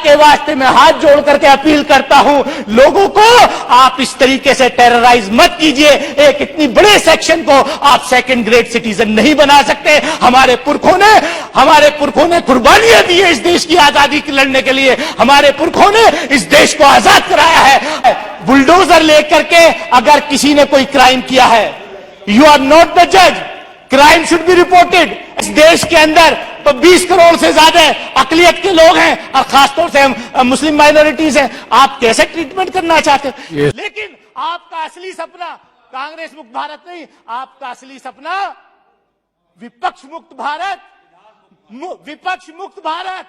के वास्ते मैं हाथ जोड़ करके अपील करता हूं लोगों को, आप इस तरीके से टेरराइज मत कीजिए। एक इतनी बड़े सेक्शन को आप सेकंड ग्रेड सिटीजन नहीं बना सकते। हमारे पुरखों ने कुर्बानियां दी है इस देश की आजादी की लड़ने के लिए। हमारे पुरखों ने इस देश को आजाद कराया है। बुलडोजर लेकर के अगर किसी ने कोई क्राइम किया है, यू आर नॉट द जज, क्राइम शुड बी रिपोर्टेड। इस देश के अंदर तो 20 करोड़ से ज्यादा अकलियत के लोग हैं और खासतौर से मुस्लिम माइनॉरिटीज हैं। आप कैसे ट्रीटमेंट करना चाहते हैं? लेकिन आपका असली सपना कांग्रेस मुक्त भारत नहीं, आपका असली सपना विपक्ष मुक्त भारत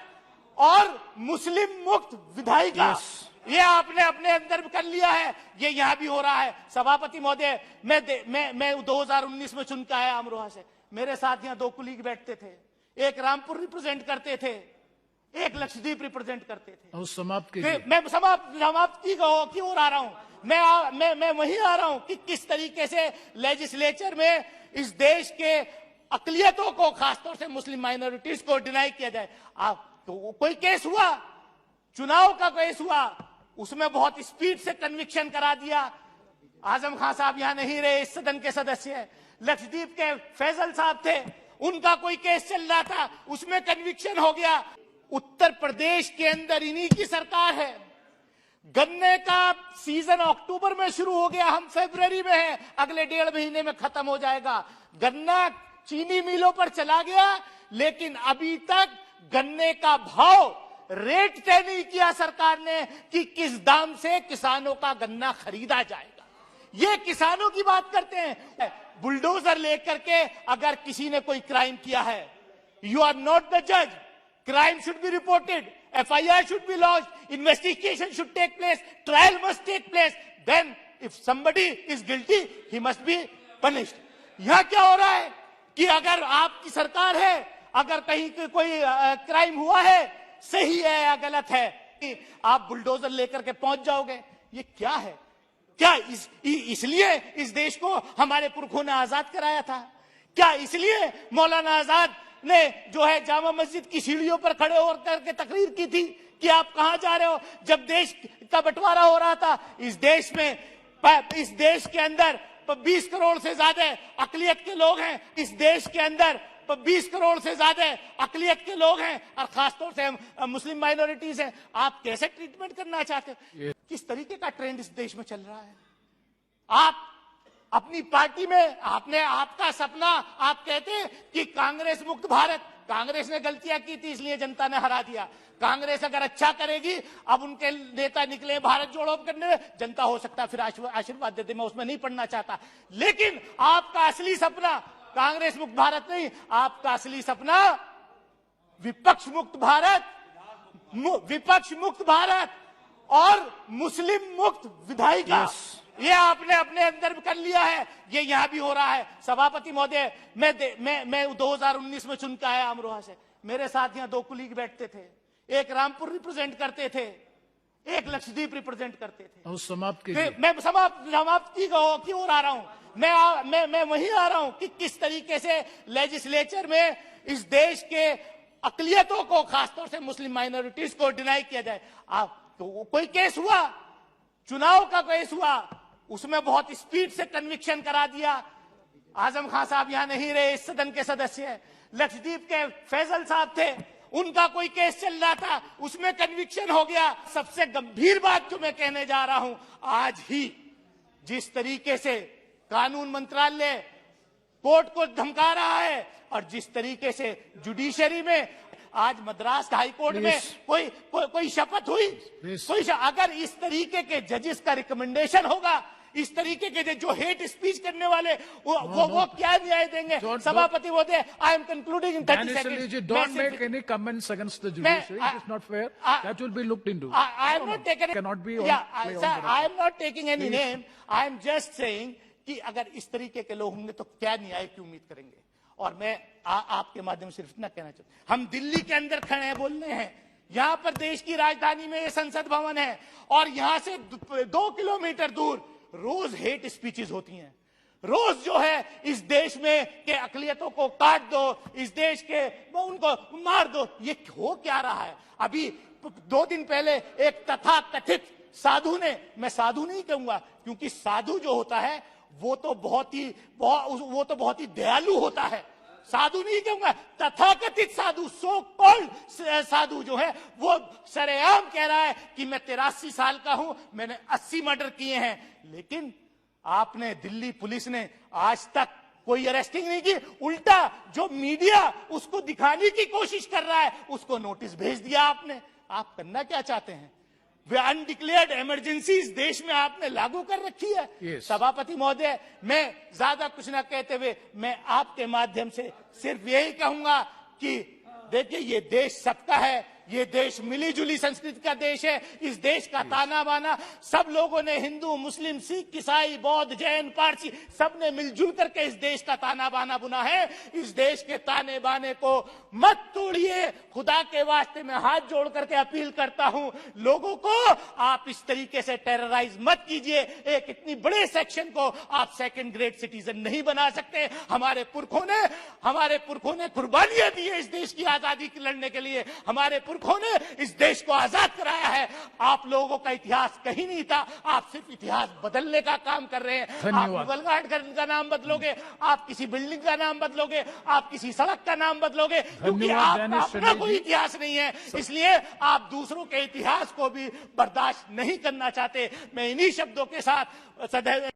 और मुस्लिम मुक्त विधायिका। ये आपने अपने अंदर कर लिया है, ये यहां भी हो रहा है। सभापति महोदय, मैं 2019 में चुन के आया अमरोहा से। मेरे साथ यहां 2 कुलीग बैठते थे, एक रामपुर रिप्रेजेंट करते थे, एक लक्षद्वीप रिप्रेजेंट करते थे। मैं समाप्ति की ओर आ रहा हूं। मैं वहीं आ रहा हूं कि किस तरीके से लेजिस्लेचर में इस देश के अकलियतों को, खासतौर से मुस्लिम माइनॉरिटीज को डिनाई किया जाए। तो कोई केस हुआ, चुनाव का केस हुआ, उसमें बहुत स्पीड से कन्विक्शन करा दिया। आजम खान साहब यहां नहीं रहे, इस सदन के सदस्य हैं। लक्षद्वीप के फैजल साहब थे, उनका कोई केस चल रहा था, उसमें कन्विक्शन हो गया। उत्तर प्रदेश के अंदर इन्हीं की सरकार है। गन्ने का सीजन अक्टूबर में शुरू हो गया, हम फरवरी में हैं, अगले 1.5 महीने में खत्म हो जाएगा। गन्ना चीनी मिलों पर चला गया, लेकिन अभी तक गन्ने का भाव रेट तय नहीं किया सरकार ने कि किस दाम से किसानों का गन्ना खरीदा जाएगा। ये किसानों की बात करते हैं। बुलडोजर लेकर के अगर किसी ने कोई क्राइम किया है, यू आर नॉट द जज, crime should be reported, FIR should be launched, investigation should take place, trial must take place, then if somebody is guilty he must be punished. यहां क्या हो रहा है कि अगर आपकी सरकार है, अगर कहीं कोई क्राइम हुआ है, सही है या गलत है, कि आप बुलडोजर लेकर के पहुंच जाओगे। ये क्या है? क्या इसलिए इस देश को हमारे पुरखों ने आजाद कराया था? क्या इसलिए मौलाना आजाद ने जो है जामा मस्जिद की सीढ़ियों पर खड़े होकर के तकरीर की थी कि आप कहां जा रहे हो? जब देश का बंटवारा हो रहा था, इस देश के अंदर 20 करोड़ से ज्यादा अकलियत के लोग हैं। इस देश के अंदर 20 करोड़ से ज्यादा अकलियत के लोग हैं और खासतौर से मुस्लिम माइनॉरिटीज हैं। आप कैसे ट्रीटमेंट करना चाहते हो? किस तरीके का ट्रेंड इस देश में चल रहा है? आप अपनी पार्टी में आपका सपना, आप कहते हैं कि कांग्रेस मुक्त भारत। कांग्रेस ने गलतियां की थी, इसलिए जनता ने हरा दिया। कांग्रेस अगर अच्छा करेगी, अब उनके नेता निकले भारत जोड़ो करने में, जनता हो सकता है फिर आशीर्वाद दे दे, मैं उसमें नहीं पढ़ना चाहता। लेकिन आपका असली सपना कांग्रेस मुक्त भारत नहीं, आपका असली सपना विपक्ष मुक्त भारत और मुस्लिम मुक्त विधायिका। ये आपने अपने अंदर कर लिया है, ये यहां भी हो रहा है। सभापति महोदय, मैं 2019 में चुन के आया अमरोहा से। मेरे साथ यहां 2 कुलीग बैठते थे, एक रामपुर रिप्रेजेंट करते थे, एक लक्षद्वीप रिप्रेजेंट करते थे। मैं समाप्ति की ओर आ रहा हूं। मैं वहीं आ रहा हूं कि किस तरीके से लेजिस्लेचर में इस देश के अकलियतों को, खासतौर से मुस्लिम माइनॉरिटीज को डिनाई किया जाए। तो कोई केस हुआ, चुनाव का केस हुआ, उसमें बहुत स्पीड से कन्विक्शन करा दिया। आजम खान साहब यहां नहीं रहे, इस सदन के सदस्य हैं। लक्षद्वीप के फैजल साहब थे, उनका कोई केस चल रहा था, उसमें कन्विक्शन हो गया। सबसे गंभीर बात जो मैं कहने जा रहा हूं, आज ही जिस तरीके से कानून मंत्रालय कोर्ट को धमका रहा है और जिस तरीके से जुडिशरी में आज मद्रास हाई कोर्ट में कोई शपथ हुई, अगर इस तरीके के जजेस का रिकमेंडेशन होगा, इस तरीके के जो हेट स्पीच करने वाले वो क्या न्याय देंगे? सभापति महोदय, I am concluding in 30 seconds. Don't make any comments against the judiciary. It is not fair. That will be looked into. I am not taking. Cannot be. Sir, I am not taking any name. I am just saying कि अगर इस तरीके के लोग होंगे तो क्या न्याय की उम्मीद करेंगे? और मैं आपके माध्यम से सिर्फ इतना कहना चाहता हूं, हम दिल्ली के अंदर खड़े हैं, बोल रहे हैं, यहाँ पर देश की राजधानी में ये संसद भवन है और यहाँ से 2 किलोमीटर दूर रोज हेट स्पीचेस होती हैं। रोज जो है इस देश में के अकलियतों को काट दो, इस देश के उनको मार दो। ये हो क्या रहा है? अभी 2 दिन पहले एक तथाकथित साधु ने, मैं साधु नहीं कहूंगा क्योंकि साधु जो होता है वो तो बहुत ही दयालु होता है, साधु नहीं कहूंगा, तथाकथित साधु, सो कॉल्ड साधु जो है वो सरेआम कह रहा है कि मैं 83 साल का हूं, मैंने 80 मर्डर किए हैं। लेकिन आपने, दिल्ली पुलिस ने आज तक कोई अरेस्टिंग नहीं की, उल्टा जो मीडिया उसको दिखाने की कोशिश कर रहा है उसको नोटिस भेज दिया आपने। आप करना क्या चाहते हैं? वे अनडिक्लेयर्ड इमरजेंसी इस देश में आपने लागू कर रखी है। Yes. सभापति महोदय, मैं ज्यादा कुछ ना कहते हुए मैं आपके माध्यम से सिर्फ यही कहूंगा कि देखिए, ये देश सबका है, ये देश मिली जुली संस्कृति का देश है। इस देश का ताना बाना सब लोगों ने, हिंदू, मुस्लिम, सिख, ईसाई, बौद्ध, जैन, पारसी, सबने मिलजुल करके इस देश का ताना बाना बुना है। इस देश के ताने बाने को मत तोड़िए। खुदा के वास्ते मैं हाथ जोड़ करके अपील करता हूं लोगों को, आप इस तरीके से टेरराइज मत कीजिए। एक इतनी बड़े सेक्शन को आप सेकंड ग्रेड सिटीजन नहीं बना सकते। हमारे पुरखों ने कुर्बानियां दी है इस देश की आजादी की लड़ने के लिए। हमारे पुरखों ने इस देश को आजाद कराया है। आप लोगों का इतिहास कहीं नहीं था, आप सिर्फ इतिहास बदलने का काम कर रहे हैं। आप मुगल घाट का नाम बदलोगे, आप किसी बिल्डिंग का नाम बदलोगे, आप किसी सड़क का नाम बदलोगे, क्योंकि आपका अपना कोई इतिहास नहीं है। इसलिए आप दूसरों के इतिहास को भी बर्दाश्त नहीं करना चाहते। मैं इन्हीं शब्दों के साथ सदैव